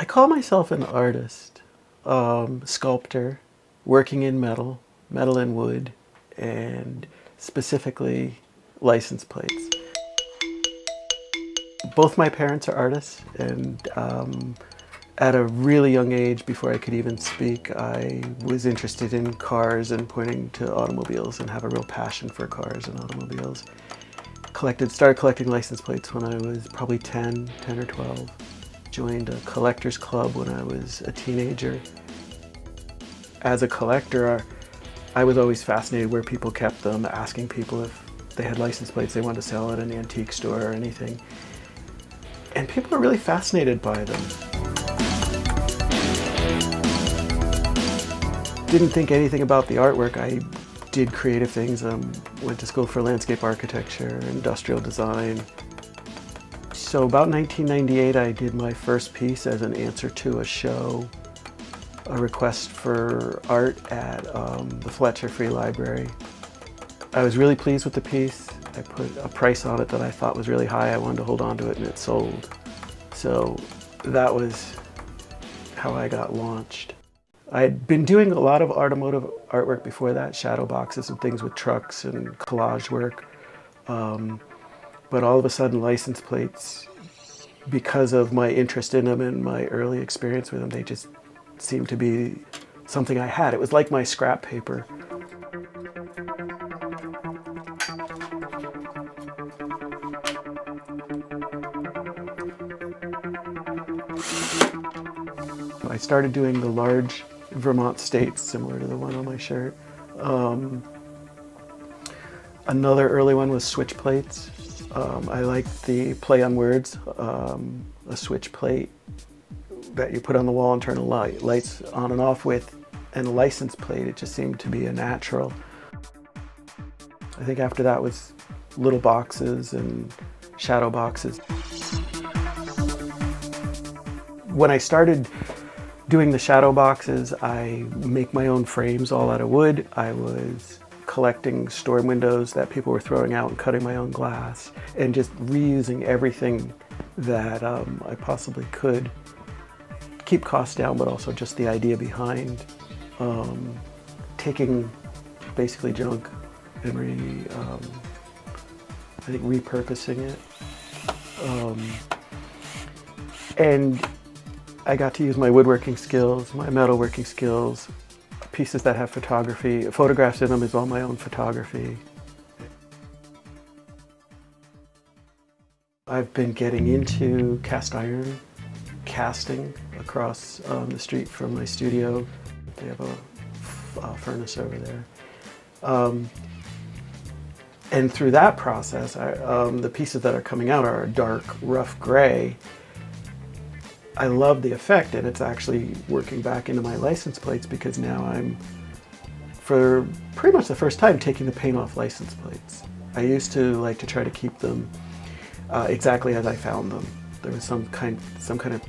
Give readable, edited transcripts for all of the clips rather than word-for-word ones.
call myself an artist, sculptor, working in metal, metal and wood, and specifically license plates. Both my parents are artists, and at a really young age, before I could even speak, I was interested in cars and pointing to automobiles and have a real passion for cars and automobiles. Started collecting license plates when I was probably 10 or 12. Joined a collector's club when I was a teenager. As a collector, I was always fascinated where people kept them, asking people if they had license plates they wanted to sell at an antique store or anything. And people are really fascinated by them. Didn't think anything about the artwork. I did creative things. Went to school for landscape architecture, industrial design. So about 1998, I did my first piece as an answer to a show, a request for art at the Fletcher Free Library. I was really pleased with the piece. I put a price on it that I thought was really high. I wanted to hold on to it, and it sold. So that was how I got launched. I'd been doing a lot of automotive artwork before that, shadow boxes and things with trucks and collage work. But all of a sudden, license plates, because of my interest in them and my early experience with them, they just seemed to be something I had. It was like my scrap paper. I started doing the large Vermont states, similar to the one on my shirt. Another early one was switch plates. I liked the play on words, a switch plate that you put on the wall and turn the lights on and off with, and a license plate. It just seemed to be a natural. I think after that was little boxes and shadow boxes. When I started doing the shadow boxes, I make my own frames all out of wood. I was collecting store windows that people were throwing out and cutting my own glass, and just reusing everything that I possibly could. Keep costs down, but also just the idea behind taking basically junk and I think repurposing it. And I got to use my woodworking skills, my metalworking skills, pieces that have photographs in them is all my own photography. I've been getting into cast iron casting across the street from my studio. They have a furnace over there. And through that process, the pieces that are coming out are a dark, rough gray. I love the effect, and it's actually working back into my license plates, because now I'm, for pretty much the first time, taking the paint off license plates. I used to like to try to keep them exactly as I found them. There was some kind of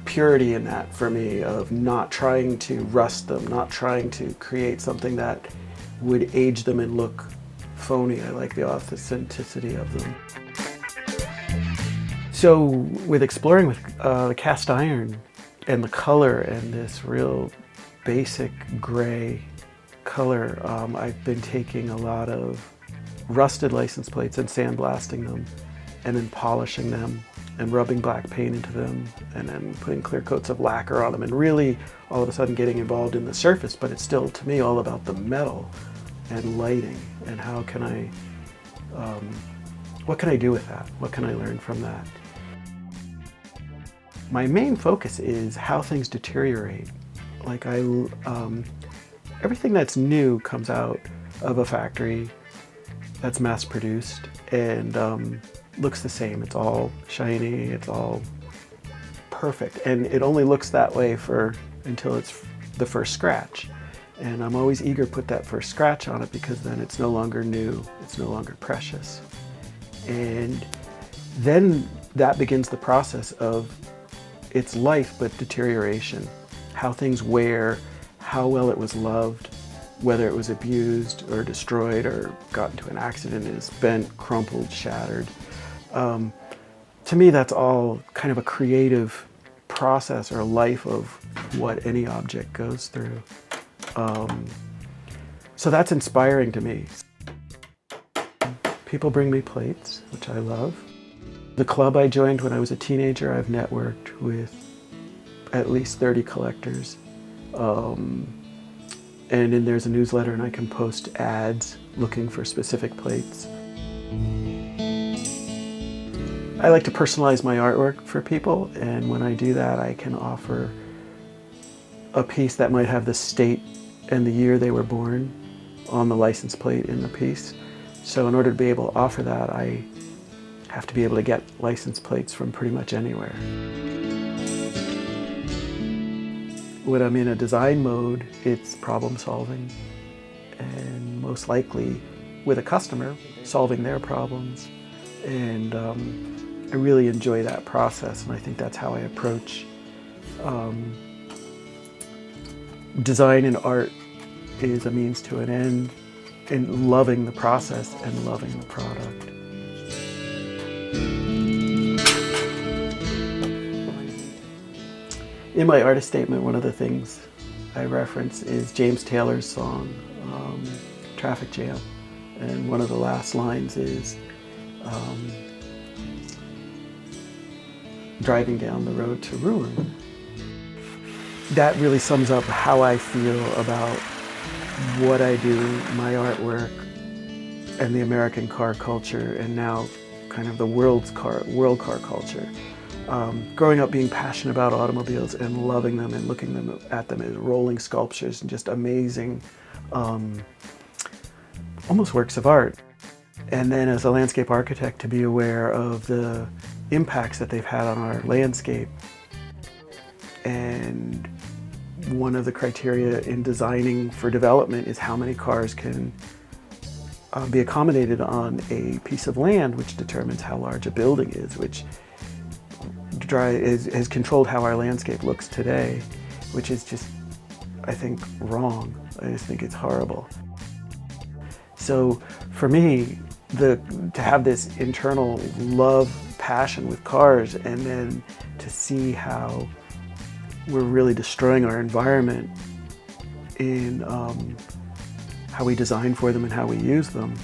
purity in that for me, of not trying to rust them, not trying to create something that would age them and look phony. I like the authenticity of them. So with exploring with the cast iron and the color and this real basic gray color, I've been taking a lot of rusted license plates and sandblasting them, and then polishing them and rubbing black paint into them, and then putting clear coats of lacquer on them, and really all of a sudden getting involved in the surface. But it's still, to me, all about the metal and lighting, and how can I, what can I do with that? What can I learn from that? My main focus is how things deteriorate. Like everything that's new comes out of a factory that's mass produced and looks the same. It's all shiny, it's all perfect. And it only looks that way until it's the first scratch. And I'm always eager to put that first scratch on it, because then it's no longer new, it's no longer precious. And then that begins the process of its life, but deterioration. How things wear, how well it was loved, whether it was abused or destroyed or got into an accident and is bent, crumpled, shattered. To me, that's all kind of a creative process or life of what any object goes through. So that's inspiring to me. People bring me plates, which I love. The club I joined when I was a teenager, I've networked with at least 30 collectors. And then there's a newsletter and I can post ads looking for specific plates. I like to personalize my artwork for people, and when I do that, I can offer a piece that might have the state and the year they were born on the license plate in the piece. So in order to be able to offer that, I have to be able to get license plates from pretty much anywhere. When I'm in a design mode, it's problem solving, and most likely with a customer, solving their problems. And I really enjoy that process, and I think that's how I approach design and art is a means to an end, and loving the process and loving the product. In my artist statement, one of the things I reference is James Taylor's song, Traffic Jam. And one of the last lines is, driving down the road to ruin. That really sums up how I feel about what I do, my artwork, and the American car culture, and now kind of the world car culture. Growing up being passionate about automobiles and loving them and looking at them as rolling sculptures and just amazing, almost works of art. And then as a landscape architect, to be aware of the impacts that they've had on our landscape. And one of the criteria in designing for development is how many cars can be accommodated on a piece of land, which determines how large a building is, which has controlled how our landscape looks today, which is just, I think, wrong. I just think it's horrible. So for me, to have this internal love, passion with cars, and then to see how we're really destroying our environment in how we design for them and how we use them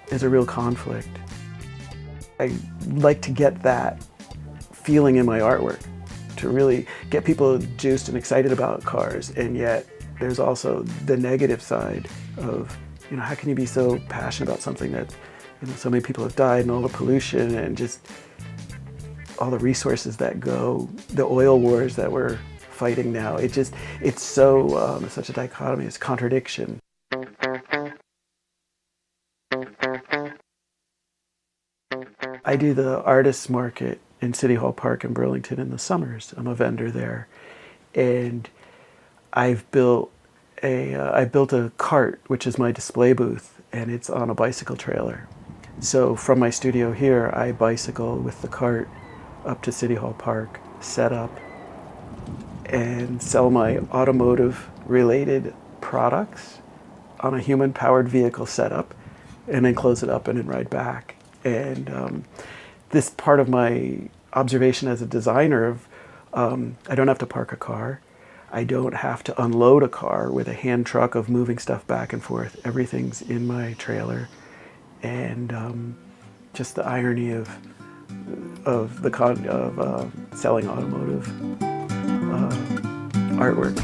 is a real conflict. I like to get that feeling in my artwork, to really get people juiced and excited about cars, and yet there's also the negative side of, how can you be so passionate about something that, so many people have died, and all the pollution and just all the resources that go, the oil wars that we're fighting now. It's so, such a dichotomy, it's a contradiction. I do the artists market in City Hall Park in Burlington in the summers. I'm a vendor there, and I've built a cart, which is my display booth, and it's on a bicycle trailer. So from my studio here, I bicycle with the cart up to City Hall Park, set up, and sell my automotive-related products on a human-powered vehicle setup, and then close it up and then ride back. And this part of my observation as a designer of, I don't have to park a car. I don't have to unload a car with a hand truck of moving stuff back and forth. Everything's in my trailer. And just the irony of selling automotive artwork.